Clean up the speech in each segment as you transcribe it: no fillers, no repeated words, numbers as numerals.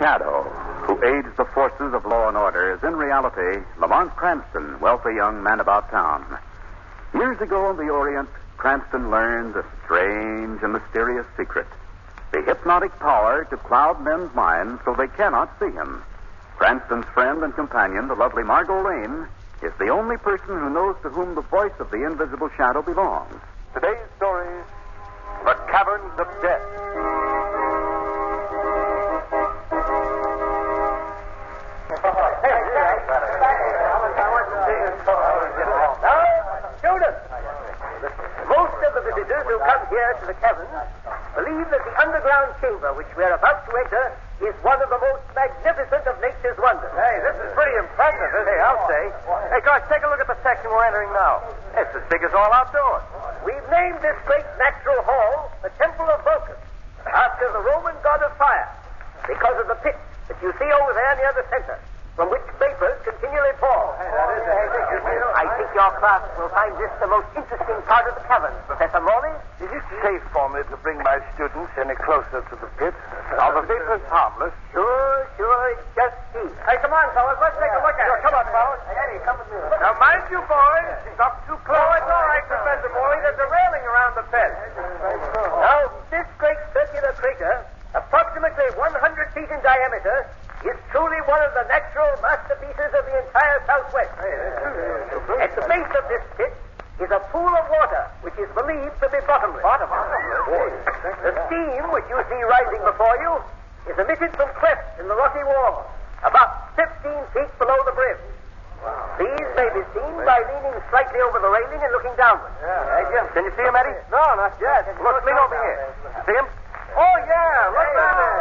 shadow who aids the forces of law and order is in reality Lamont Cranston, wealthy young man about town. Years ago in the Orient, Cranston learned a strange and mysterious secret. The hypnotic power to cloud men's minds so they cannot see him. Cranston's friend and companion, the lovely Margot Lane, is the only person who knows to whom the voice of the invisible shadow belongs. Today's story, The Caverns of Death. Now, students, most of the visitors who come here to the caverns believe that the underground chamber which we're about to enter is one of the most magnificent of nature's wonders. Hey, this is pretty impressive, isn't it? I'll say. Hey, guys, take a look at the section we're entering now. It's as big as all outdoors. We've named this great natural hall the Temple of Vulcan, after the Roman god of fire, because of the pit that you see over there near the center, from which vapors continually fall. I think your class will find this the most interesting part of the caverns, Professor Morley. Is it safe for me to bring my students any closer to the pit? Are the vapors harmless? Sure. Just see. Hey, come on, fellas. Let's take a look at it. Come on, fellas. Eddie, come with me. Now, mind you, boys. Not too close. Oh, it's all right, Professor Morley. There's a railing around the pit. Now, this great circular crater, approximately 100 feet in diameter, is truly one of the natural masterpieces of the entire Southwest. At the base of this pit is a pool of water, which is believed to be bottomless. The steam which you see rising before you is emitted from clefts in the rocky wall, about 15 feet below the brim. These may be seen by leaning slightly over the railing and looking downward. Can you see him, Eddie? No, not yet. Look, lean over here. See him? Oh, yeah. Look down there.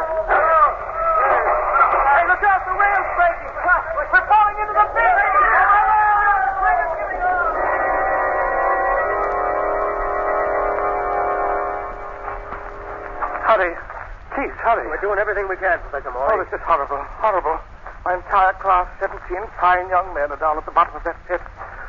Hey, look out. The rail's breaking. We're falling into the pit. Hurry. Please, hurry. We're doing everything we can, Professor Morley. Oh, this is horrible. Horrible. My entire class, 17 fine young men, are down at the bottom of that pit.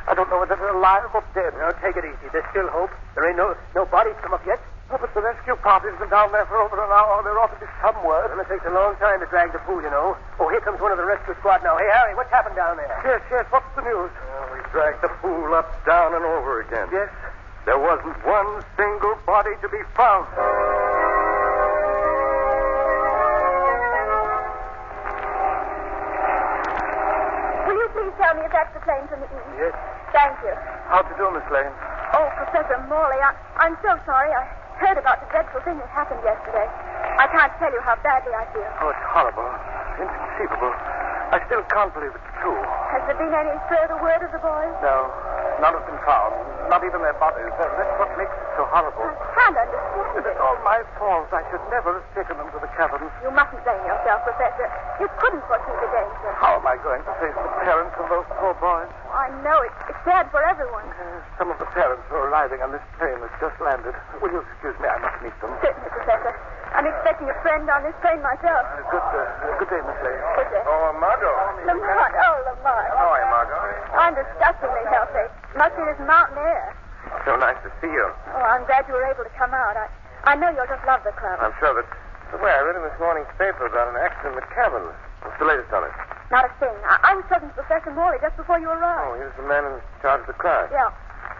I don't know whether they're alive or dead. Now, take it easy. There's still hope. There ain't no bodies come up yet. Oh, but the rescue party's been down there for over an hour. There ought to be some word. Well, it takes a long time to drag the pool, you know. Oh, here comes one of the rescue squad now. Hey, Harry, what's happened down there? Yes. What's the news? We dragged the pool up, down, and over again. Yes? There wasn't one single body to be found. Will you please tell me if that's the plane from the east? Yes. Thank you. How'd you do, Miss Lane? Oh, Professor Morley, I'm so sorry. I heard about the dreadful thing that happened yesterday. I can't tell you how badly I feel. Oh, it's horrible. Inconceivable. I still can't believe it's true. Has there been any further word of the boys? No. None have been found. Not even their bodies. That's what makes it so horrible. I can't understand It's it. all my fault. I should never have taken them to the caverns. You mustn't blame yourself, Professor. You couldn't foresee the danger. How am I going to face the parents of those poor boys? I know it's sad for everyone. Some of the parents who are arriving on this plane has just landed. Will you excuse me? I must meet them. Certainly, Professor. I'm expecting a friend on this plane myself. Good day, Miss Lane. Good day. Oh, Margot. Lamont. Oh, Lamont. How are you, Margot? I'm disgustingly healthy. Must be this mountain air. So nice to see you. Oh, I'm glad you were able to come out. I know you'll just love the club. I'm sure that... Well, I read in this morning's paper about an accident in the Caverns. What's the latest on it? Not a thing. I was talking to Professor Morley just before you Oh, arrived. he was the man in charge of the car. Yeah,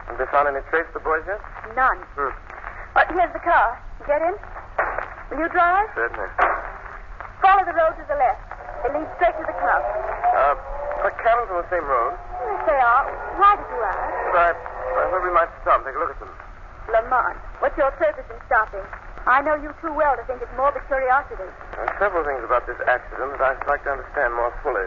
Have they found any trace of the boys yet? none. Here's the car. Get in. Will you drive? Certainly. Follow the road to the left. It leads straight to the club. Are Caverns on the same road? Yes, they are. Why did you ask? I thought we might stop and take a look at them. Lamont, what's your purpose in stopping? I know you too well to think it's morbid curiosity. There are several things about this accident that I'd like to understand more fully.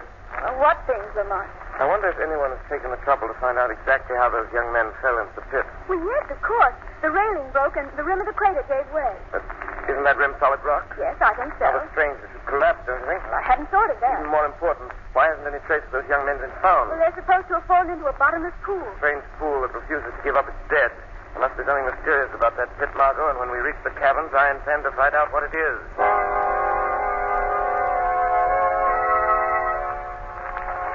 What things, Lamont? I wonder if anyone has taken the trouble to find out exactly how those young men fell into the pit. Well, yes, of course. The railing broke and the rim of the crater gave way. But isn't that rim solid rock? Yes, I think so. Rather strange it should collapse, don't you think? Well, I hadn't thought of that. Even more important, why hasn't any trace of those young men been found? Well, they're supposed to have fallen into a bottomless pool. Strange pool that refuses to give up its dead. There must be something mysterious about that pit, Margot, and when we reach the caverns, I intend to find out what it is.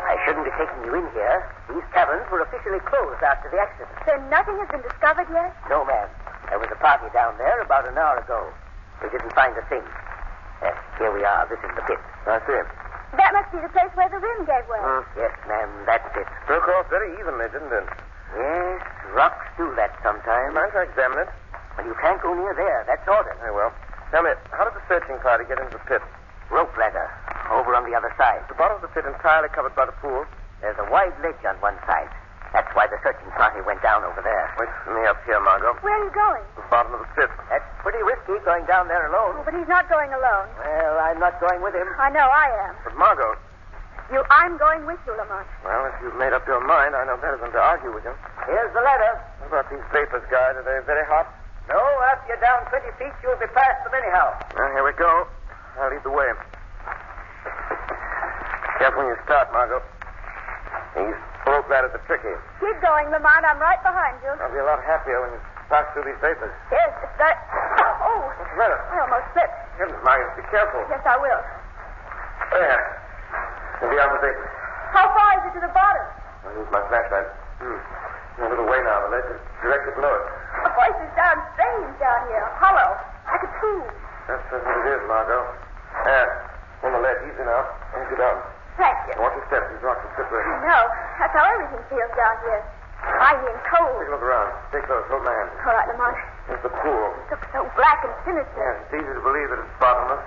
I shouldn't be taking you in here. These caverns were officially closed after the accident. So nothing has been discovered yet? No, ma'am. There was a party down there about an hour ago. We didn't find a thing. Here we are. This is the pit. I see. That must be the place where the rim gave way. Yes, ma'am, that's it. Broke off very evenly, didn't it? Yes, rocks do that sometimes. Mind if I examine it? Well, you can't go near there. That's ordered. Very well. Tell me, how did the searching party get into the pit? Rope ladder. Over on the other side. The bottom of the pit entirely covered by the pool. There's a wide ledge on one side. That's why the searching party went down over there. Wait for me up here, Margot. Where are you going? The bottom of the pit. That's pretty risky going down there alone. Oh, but he's not going alone. Well, I'm not going with him. I know I am. But Margot, I'm going with you, Lamont. well, if you've made up your mind, I know better than to argue with you. Here's the ladder. What about these vapors, guys? Are they very hot? No, after you're down 20 feet, you'll be past them anyhow. Well, here we go. I'll lead the way. Careful when you start, Margot. These rope ladders are tricky. Keep going, Lamont. I'm right behind you. I'll be a lot happier when you pass through these vapors. Yes, it's that. Oh, What's the matter? I almost slipped. Goodness, Margot, be careful. Yes, I will. There. And beyond the vapors. How far is it to the bottom? I'll use my flashlight. A little way now. The ledge is directly below it. The voices sound strange down here. Hollow. Like a tube. That's what it is, Margot. There. On the ledge. Easy now. Don't get down. Thank you. Watch your steps. These rocks are slippery. I know. That's how everything feels down here. Icy and cold. Take a look around. Stay close. Hold my hand. All right, Lamont. There's the pool. It looks so black and sinister. Yes, it's easy to believe that it's bottomless.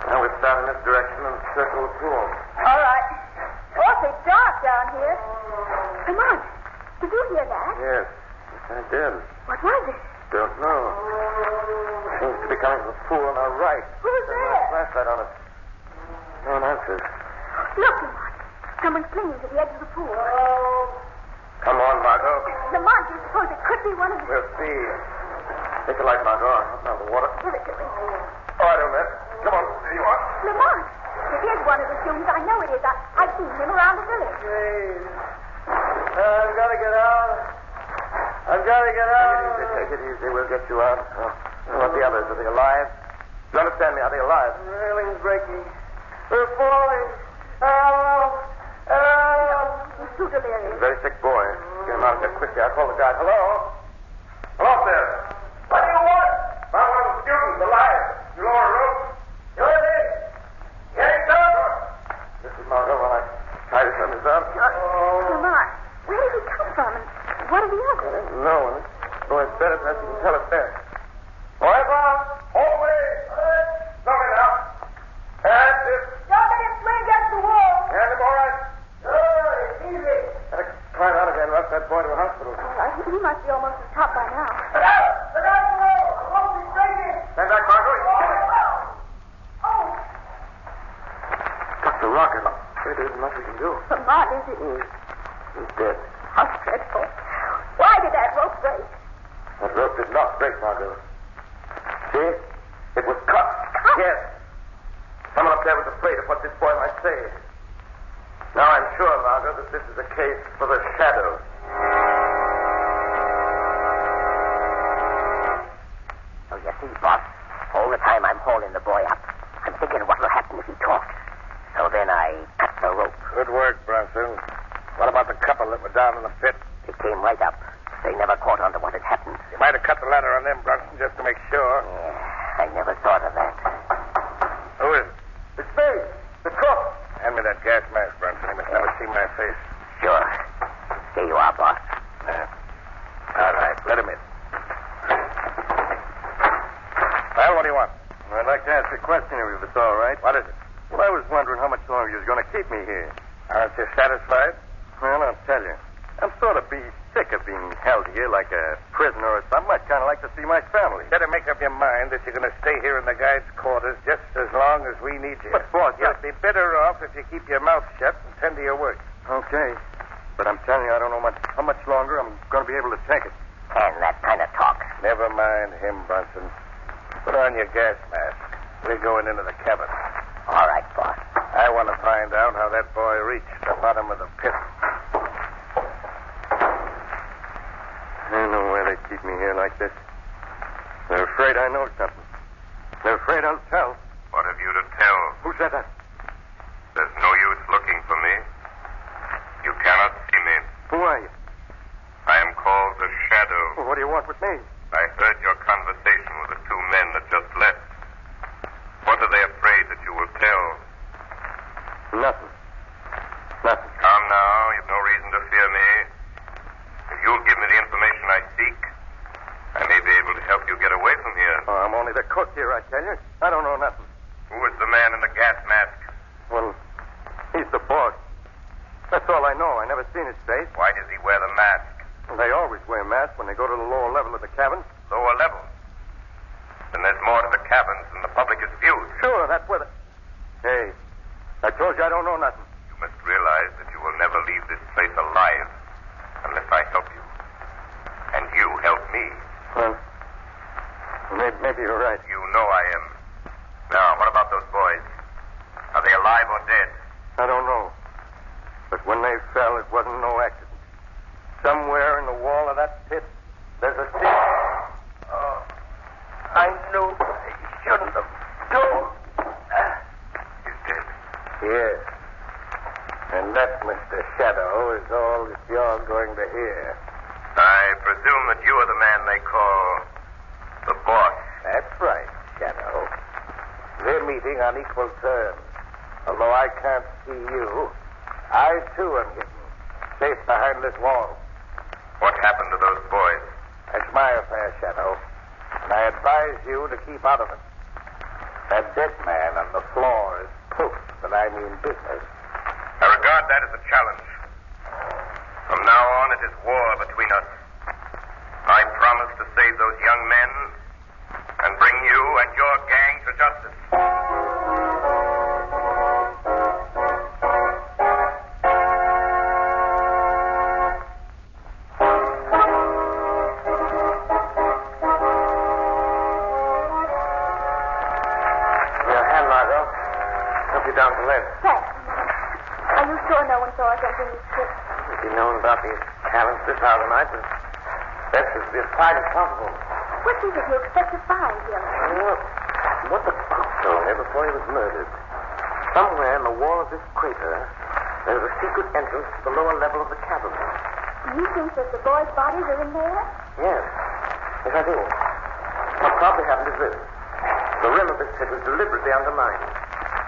Now we start in this direction and circle the pool. All right. Awfully dark down here. Lamont, did you hear that? Yes. Yes, I did. What was it? Don't know. Seems to be coming from the pool on our right. Who's There's there? a flashlight on it. No one answers. Look, Lamont. Someone's clinging to the edge of the pool. Come on, Margot. Lamont, do you suppose it could be one of the... We'll see. Take a light, Margot. Out now the water. Give it to me. Oh, I don't know. Come on. There you are. Lamont, it is one of the students. I know it is. I've seen him around the village. I've got to get out. I've got to get out. Take it easy. We'll get you out. What about the others? Are they alive? You understand me? Are they alive? The railing's breaking. We're falling. Help! Help! He's too delirious. Very sick boy. Get him out of here quickly. I'll call the guide. Hello? Hello there. What do you want? Found one of the students alive. You lower a rope. You're in. Get it done. This is Margot while I tie this on his arm. Lamont, where did he come from? And what are the others? No one. Boy's better than you can tell us there. All right, Bob. All the way. Coming now. That's it. Don't let him swing against the wall. Hand him all right. Easy. Gotta climb out again and rush that boy to a hospital. He must be almost at the top by now. Look out! Look out the wall! The wall is breaking. Stand back, Margot. Oh, Struck the rocket. There isn't much we can do. Lamont, is it? He's dead. How dreadful. Why did that rope break? That rope did not break, Margot. See? It was cut. Yes. Someone up there was afraid of what this boy might say. Now I'm sure, Margot, that this is a case for the shadow. Oh, you see, boss, all the time I'm hauling the boy up, I'm thinking what will happen if he talks. So then I cut the rope. Good work, Brunson. What about the couple that were down in the pit? They came right up. They never caught on to what had happened. You might have cut the ladder on them, Brunson, just to make sure. Yeah, I never thought of that. Who is it? It's me, the cook. Hand me that gas mask, Brunson. He must never see my face. Sure. Here you are, boss. All right, let him in. Well, what do you want? I'd like to ask a question if it's all right. What is it? Well, I was wondering how much longer you was going to keep me here. Aren't you satisfied? Well, I'll tell you. I'm sort of sick of being held here like a prisoner or something. I'd kind of like to see my family. Better make up your mind that you're going to stay here in the guide's quarters just as long as we need you. But, boss, You'd be better off if you keep your mouth shut and tend to your work. Okay. But I'm telling you, I don't know how much longer I'm going to be able to take it. And that kind of talk. Never mind him, Brunson. Put on your gas mask. We're going into the cabin. All right, boss. I want to find out how that boy reached the bottom of the pit. I don't know why they keep me here like this. They're afraid I know something. They're afraid I'll tell. What have you to tell? Who said that? There's no use looking for me. You cannot see me. Who are you? I am called the Shadow. Well, what do you want with me? I heard your conversation with the two men that just left. What are they afraid that you will tell? only the cook here, I tell you. I don't know nothing. Who is the man in the gas mask? Well, he's the boss. That's all I know. I never seen his face. Why does he wear the mask? They always wear masks when they go to the lower level of the cabin. Lower level? Then there's more to the cabins than the public is viewed. Sure, that's where the... Hey, I told you I don't know nothing. You must realize that you will never leave this place alive unless I help you. And you help me. Well, maybe you're right. You know I am. Now, what about those boys? Are they alive or dead? I don't know. But when they fell, it wasn't no accident. Somewhere in the wall of that pit, there's a seam. Oh, I knew I shouldn't have told. He's dead. Yes. And that, Mr. Shadow, is all that you're going to hear. I presume that you are the man they call the boss. That's right, Shadow. They're meeting on equal terms. Although I can't see you, I, too, am hidden, safe behind this wall. What happened to those boys? That's my affair, Shadow. And I advise you to keep out of it. That dead man on the floor is proof that I mean business. I regard that as a challenge. From now on, it is war between us. I promise to save those young men and bring you and your gang to justice. Your hand, Margot. Help you down to lead. Thanks. Are you sure no one saw us entering this ship? If you'd known about these cabins this hour tonight, the best is to be as quiet as possible. What is it you expect to find here? Well, what the cook told me before he was murdered. Somewhere in the wall of this crater, there's a secret entrance to the lower level of the cabin. Do you think that the boys' bodies are in there? Yes. Yes, I do. What probably happened is this. The rim of this pit was deliberately undermined.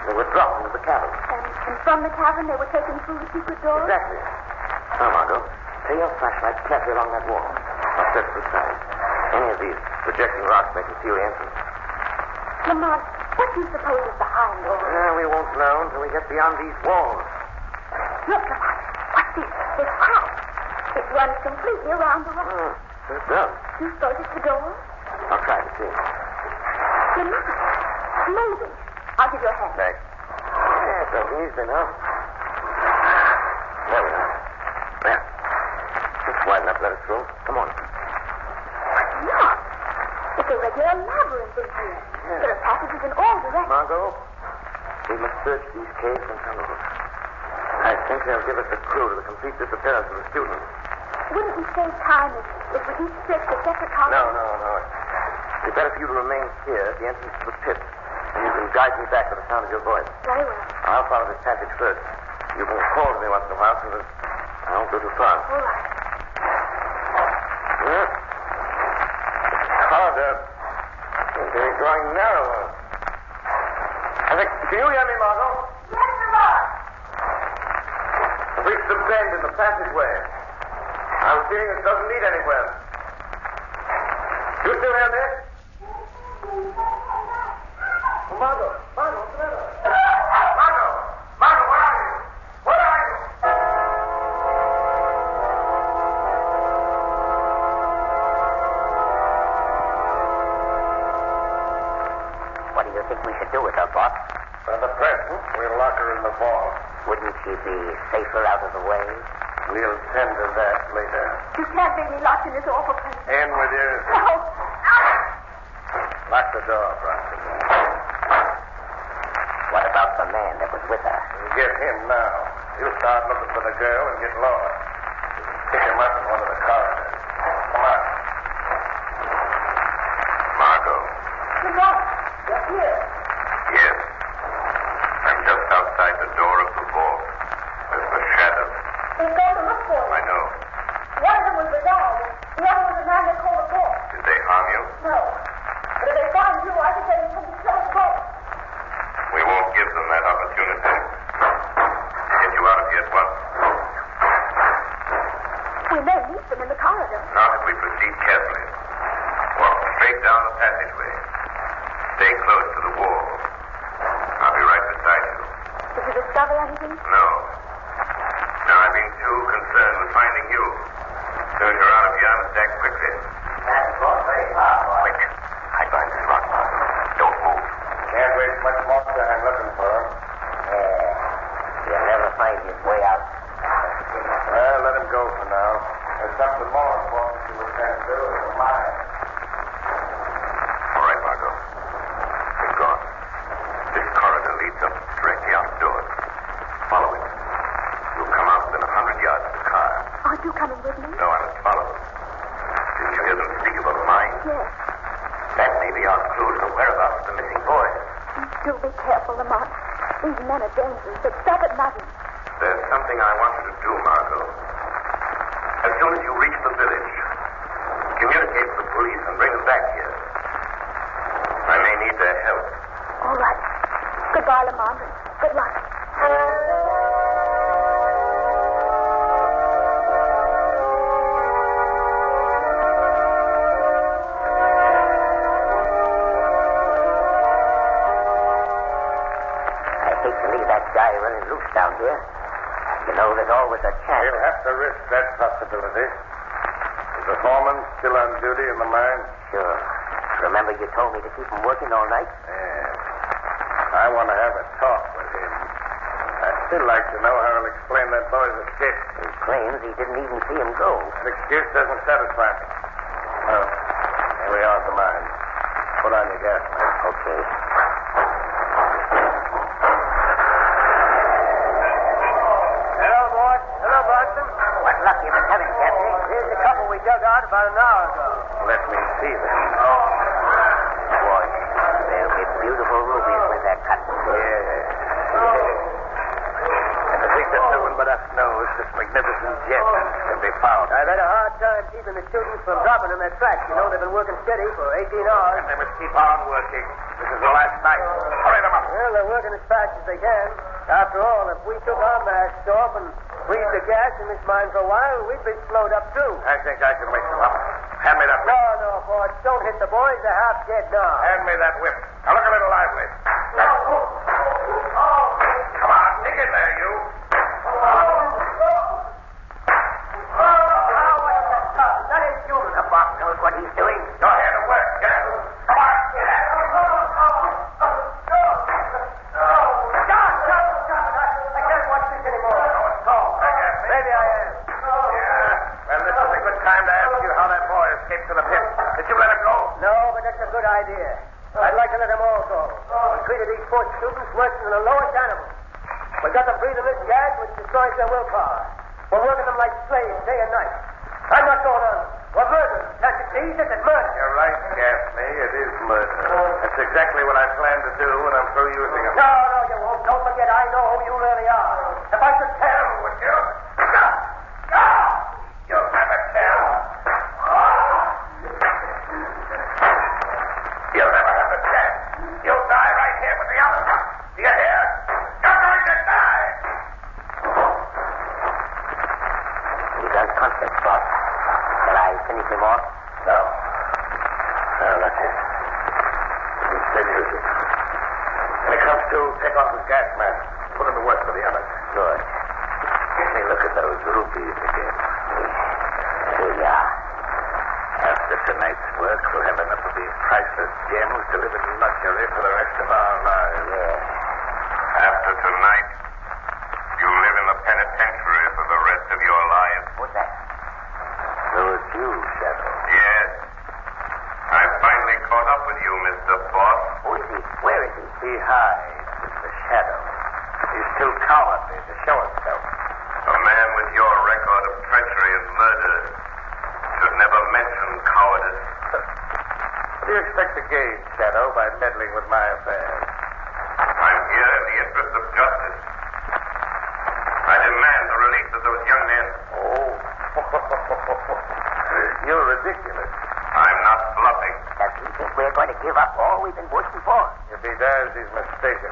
They were dropped into the cabin. And from the cavern they were taken through the secret door? Exactly. Now, Margot, take your flashlight carefully along that wall. I'll step to the side. Any of these projecting rocks may conceal the entrance. Lamont, what do you suppose is behind all this? We won't know until we get beyond these walls. Look, Lamont, what's this? This crack. It runs completely around the rock. It does. Do you suppose it's the door? I'll try to see. Lamont, maybe. I'll give you a hand. Thanks. Yeah, it's open easily now. There we are. There. It's wide enough to let us through. Come on. Look, it's a regular labyrinth in here. Yeah. There are passages in all directions. Margot, we must search these caves and tunnels. I think they'll give us a clue to the complete disappearance of the students. Wouldn't we save time if we each searched a separate column? No. It'd be better for you to remain here at the entrance to the pit. And you can guide me back to the sound of your voice. Very well. I'll follow this passage first. You can call to me once in a while so that I won't go too far. All right. Yeah. It's harder. They're growing narrower. Can you hear me, Margot? Yes, Lamont. I've reached the bend in the passageway. I'm feeling it doesn't lead anywhere. You still hear me? Margot, what's the matter? Margot, where are you? Where are you? What do you think we should do with her, boss? For the present, we'll lock her in the vault. Wouldn't she be safer out of the way? We'll tend to that later. You can't leave me locked in this awful place. In with you. No. Lock the door, Bronson. What about the man that was with her? We'll get him now. He'll start looking for the girl and get lost. Pick him up in one of the corridors. Come on. Margot. Lamont, you're here. Yes. I'm just outside the door of the vault. There's a shadow. They're going to look for you. I know. One of them was the dog. The other was the man they called the boss. Did they harm you? No. But if they find you, I think they will come to kill us both. We won't give them that opportunity. Get you out of here at once. We may meet them in the corridor. Now that we proceed carefully. Walk straight down the passageway. Stay close to the wall. I'll be right beside you. Did you discover anything? No. Now, I've been too concerned with finding you. As soon as you're out of here, I'll act quickly. That's all very hard, boy. Quick. Hide behind this rock. Don't move. Can't waste much more time looking for him. You'll never find his way out. Well, let him go for now. There's something more important to attend to than mine. All right, Margot. It's gone. This corridor leads up directly outdoors. Follow it. You'll come out within 100 yards of the car. Aren't you coming with me? No, I must follow them. Didn't you hear them speak about mine? Yes. That may be our clue to the whereabouts of the missing boys. Do be careful, Lamont. These men are dangerous, but stop at nothing. There's something I want you to do, Margot. As soon as you reach the village, communicate with the police and bring them back here. I may need their help. All right. Goodbye, Lamont, and good luck. I hate to leave that guy running loose down here. You know, there's always a chance. We'll have to risk that possibility. Is the foreman still on duty in the mine? Sure. Remember you told me to keep him working all night? Yeah. I want to have a talk with him. I'd still like to know how he'll explain that boy's escape. He claims he didn't even see him go. An excuse doesn't satisfy me. Well, here we are at the mine. Put on your gas mask. Okay. Hello, boy. Hello, Boston. What luck you been having, Captain? Here's the couple we dug out about an hour ago. Let me see them. Boy, they'll be beautiful rubies when they're cut. And to think that no one but us knows this magnificent gem can be found. I've had a hard time keeping the students from dropping in their tracks. You know, they've been working steady for 18 hours. And they must keep on working. This is the last night. Hurry them up. Well, they're working as fast as they can. After all, if we took our masks off and breathed the gas in this mine for a while, we'd be slowed up, too. I think I can wake them up. Hand me that whip. No, boy. Don't hit the boys. They're half dead now. Hand me that whip. Now look a little lively. Come on, dig in there, you. That ain't human. The boss knows what he's doing. Go ahead and work. Get it. Come on, get it. I can't watch this anymore. Maybe I am. Yeah. Well, this is a good time to ask you how that boy escaped to the pit. Did you let him go? No, but that's a good idea. I'd like to let them all go. We treated these poor students worse than the lowest animals. We got them breathing this gas, which destroys their willpower. We're working them like slaves day and night. I'm not going on. We're murderers. Can't you see? This is murder. You're right, Gaffney. It is murder. That's exactly what I plan to do when I'm through using him. No, you won't. Don't forget, I know who you really are. If I should tell... Would you? You'll never tell. You'll never have a chance. You'll die right here with the others. Do you hear? You're going to die. He's unconscious, boss. Shall I finish him off? No. Well, that's it. He's steady as it. When it comes to, take off his gas mask. Put him to work for the others. Good. Let me look at those rupees again. Here you are. After tonight's work, we'll have enough of these priceless gems to live in luxury for the rest of our lives. Yeah. After tonight, you'll live in the penitentiary for the rest of your life. What's that? So it's you, Shadow. Yes. I've finally caught up with you, Mr. Boss. Who is he? Where is he? He hides in the shadow. He's too cowardly to show himself. A man with your record of treachery and murder should never mention cowardice. What do you expect to gain, Shadow, by meddling with my affairs? I'm here in the interest of justice. I demand the release of those young men. Oh. You're ridiculous. I'm not bluffing. Does he think we're going to give up all we've been working for? If he does, he's mistaken.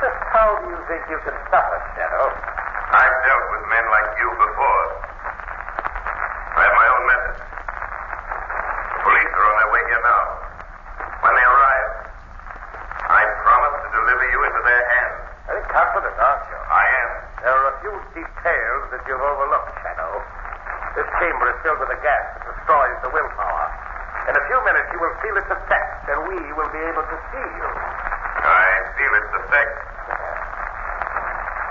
Just how do you think you can stop us, Shadow? I've dealt with men like you before. I have my own methods. The police are on their way here now. When they arrive, that you've overlooked, Shadow. This chamber is filled with a gas that destroys the willpower. In a few minutes, you will feel its effects, and we will be able to see you. I feel its effects.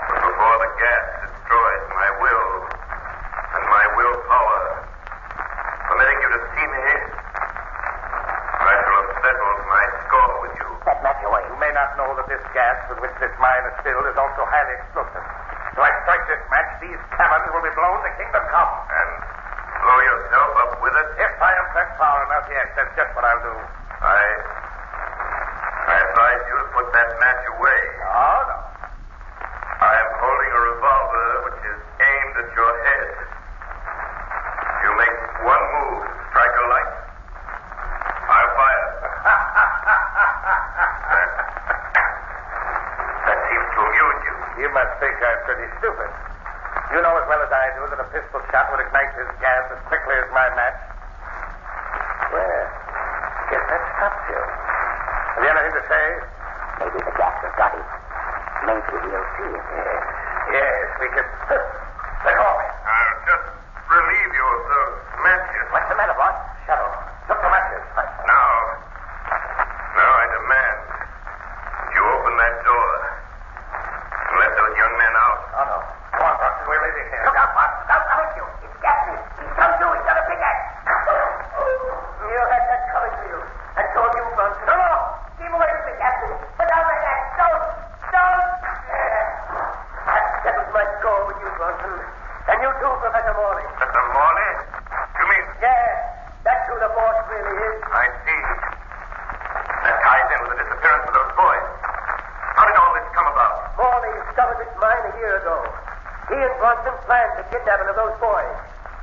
But before the gas destroys my will and my willpower, permitting you to see me, I shall have settled my score with you. That match away. You may not know that this gas with which this mine is filled is also highly explosive. So I strike this match, these caverns will be blown to kingdom come. And blow yourself up with it? If I am pressed far enough, yes, that's just what I'll do. I advise you to put that match away. Oh, no. I am holding a revolver which is aimed at your head. You make one move, strike a light. I'll fire. That seems to amuse you. You must think I'm pretty stupid. You know as well as I do that a pistol shot would ignite this gas as quickly as my match. Well, guess that stops you. Have you anything to say? Maybe the gas has got him. Maybe we'll see it. Yes, we can. Let go of me. I'll just relieve you of those matches. What's the matter, boss? Shadow. Took the matches. Now I demand that you open that door and let those young men out. Oh, no. Come on, Bronson. We're leaving here. Look out, boss. Look out behind you. It's Gaffney. He's come through. He's got a pickaxe. You had that coming to you. I told you, Bronson. No. Keep away from me, Gaffney. Put down that axe. Don't. That settles my score with you, Bronson. And you too, Professor Morley. Mr. Morley? You mean... Yeah, that's who the boss really is. I see. That ties in with the disappearance of those boys. How did all this come about? Morley discovered this mine a year ago. He and Bronson planned the kidnapping of those boys.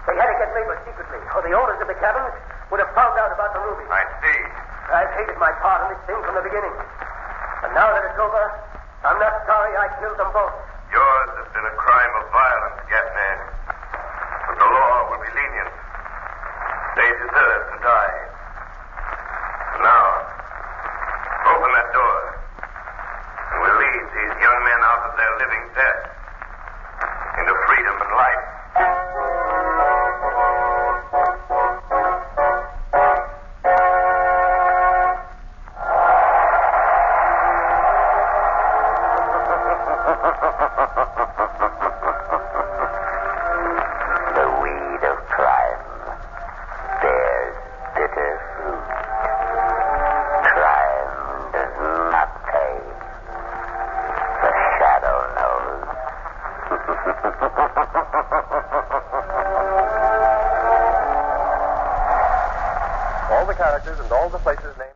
They had to get labor secretly, or the owners of the caverns would have found out about the ruby. I see. I've hated my part in this thing from the beginning. And now that it's over, I'm not sorry I killed them both. Yours has been a crime of violence, Gaffney. But the law will be lenient. They deserve